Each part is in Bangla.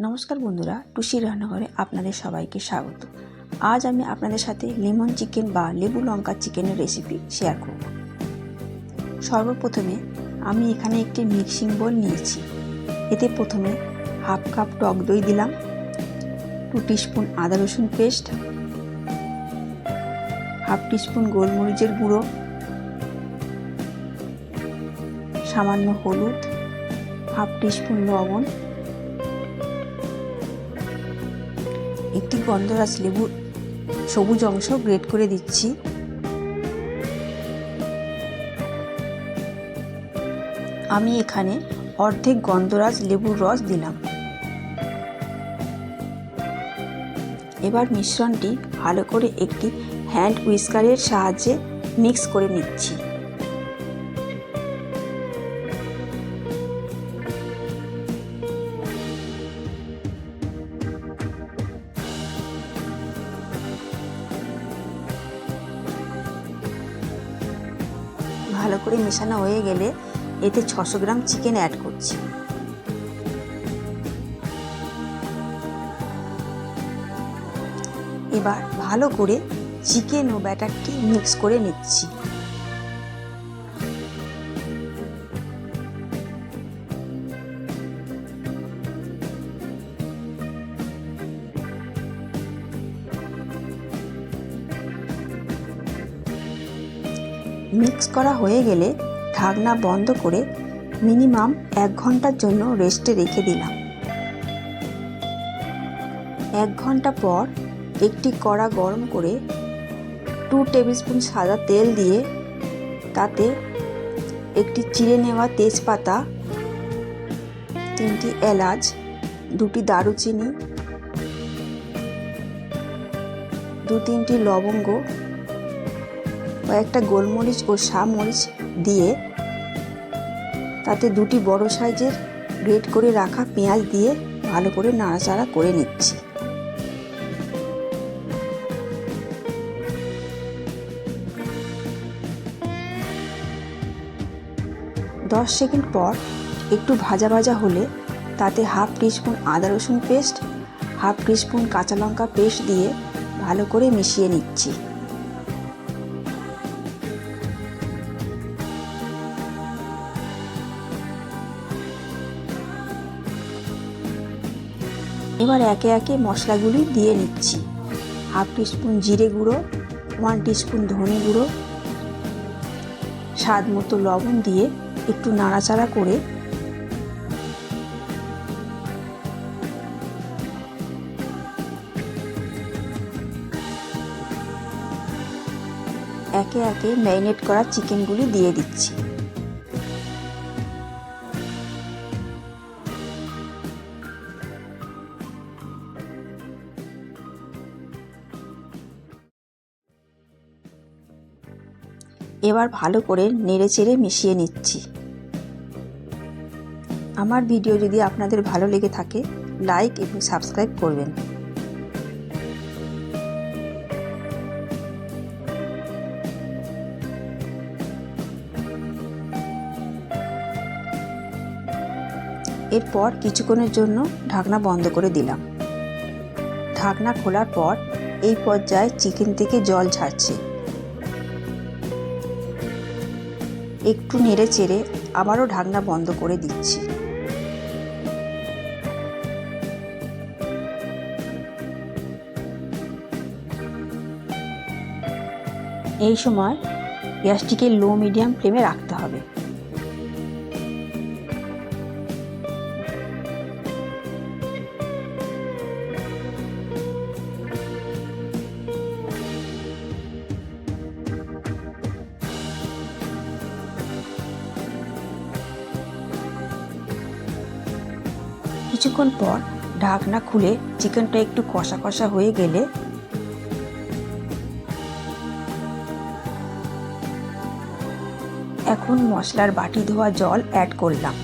নমস্কার বন্ধুরা, টুসি রান্নাঘরে আপনাদের সবাইকে স্বাগত। আজ আমি আপনাদের সাথে লেমন চিকেন বা লেবু লঙ্কা চিকেনের রেসিপি শেয়ার করব। সর্বপ্রথমে আমি এখানে একটি মিক্সিং বোল নিয়েছি। এতে প্রথমে হাফ কাপ টক দই দিলাম, 2 টিস্পুন আদা রসুন পেস্ট, হাফ টিস্পুন গোলমরিচের গুঁড়ো, সামান্য হলুদ, হাফ টিস্পুন লবণ, একটি গন্ধরাজ লেবুর সবুজ অংশ গ্রেট করে দিচ্ছি, আমি এখানে অর্ধেক গন্ধরাজ লেবুর রস দিলাম। এবার মিশ্রণটি ভালো করে একটি হ্যান্ড হুইস্কারের সাহায্যে মিক্স করে নিচ্ছি। ভালো করে মেশানো হয়ে গেলে এতে 600 গ্রাম চিকেন অ্যাড করছি। এবার ভালো করে চিকেন ও ব্যাটারটি মিক্স করে নিচ্ছি। মিক্স করা হয়ে গেলে ঢাকনা বন্ধ করে মিনিমাম 1 ঘন্টার জন্য রেস্টে রেখে দিলাম। 1 ঘন্টা পর একটি কড়া গরম করে 2 টেবিলস্পুন সাদা তেল দিয়ে তাতে একটি চিড়ে নেওয়া তেজপাতা, 3টি এলাচ, 2টি দারুচিনি, 2-3টি লবঙ্গ, কয়েকটা গোলমরিচ ও শামরিচ দিয়ে তাতে 2টি বড় সাইজের গ্রেট করে রাখা পেঁয়াজ দিয়ে ভালো করে নাড়াচাড়া করে নিচ্ছি। দশ সেকেন্ড পর একটু ভাজা ভাজা হলে তাতে হাফ টিস্পুন আদা রসুন পেস্ট, হাফ টিস্পুন কাঁচা লঙ্কা পেস্ট দিয়ে ভালো করে মিশিয়ে নিচ্ছি। এবার একে একে মশলাগুলি দিয়ে নিচ্ছি। হাফ টিস্পুন জিরে গুঁড়ো, 1 টিস্পুন ধনে গুঁড়ো, স্বাদ মতো লবণ দিয়ে একটু নাড়াচাড়া করে একে একে ম্যারিনেট করা চিকেনগুলি দিয়ে দিচ্ছি। এবার ভালো করে নেড়েচেড়ে মিশিয়ে নিচ্ছি। আমার ভিডিও যদি আপনাদের ভালো লেগে থাকে লাইক এবং সাবস্ক্রাইব করবেন। এরপর কিছুক্ষণের জন্য ঢাকনা বন্ধ করে দিলাম। ঢাকনা খোলার পর এই পর্যায়ে চিকেন থেকে জল ছাড়ছে। একটু নেড়ে চেড়ে আবারও ঢাকনা বন্ধ করে দিচ্ছি। এই সময় গ্যাসটিকে লো মিডিয়াম ফ্লেমে রাখতে হবে। কিছুক্ষণ পর ঢাকনা খুলে চিকেনটা একটু কষা কষা হয়ে গেলে এখন মশলার বাটি ধোয়া জল অ্যাড করলাম।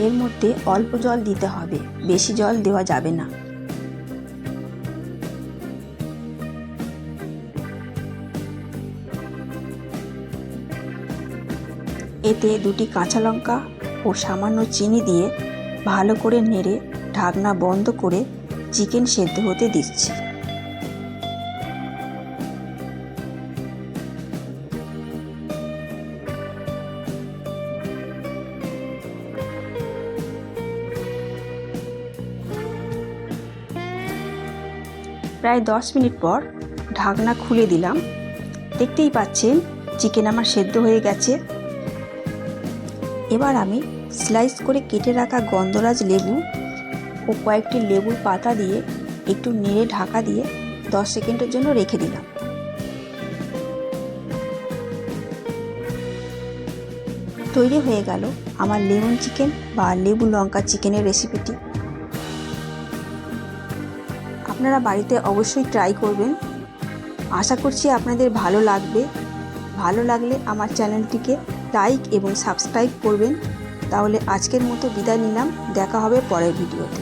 এর মধ্যে অল্প জল দিতে হবে, বেশি জল দেওয়া যাবে না। এতে 2টি কাঁচা লঙ্কা ও সামান্য চিনি দিয়ে ভালো করে নেড়ে ঢাকনা বন্ধ করে চিকেন সেদ্ধ হতে দিচ্ছি। প্রায় 10 মিনিট পর ঢাকনা খুলে দিলাম। দেখতেই পাচ্ছেন চিকেন আমার সেদ্ধ হয়ে গেছে। এবার আমি স্লাইস করে কেটে রাখা গন্ধরাজ লেবু ও কয়েকটি লেবুর পাতা দিয়ে একটু নেড়ে ঢাকা দিয়ে 10 সেকেন্ডের জন্য রেখে দিলাম। তৈরি হয়ে গেল আমার লেমন চিকেন বা লেবু লঙ্কা চিকেনের রেসিপিটি। আপনারা বাড়িতে অবশ্যই ট্রাই করবেন। আশা করছি আপনাদের ভালো লাগবে। ভালো লাগলে আমার চ্যানেলটিকে লাইক এবং সাবস্ক্রাইব করবেন। তাহলে আজকের মতো বিদায় নিলাম। দেখা হবে পরের ভিডিওতে।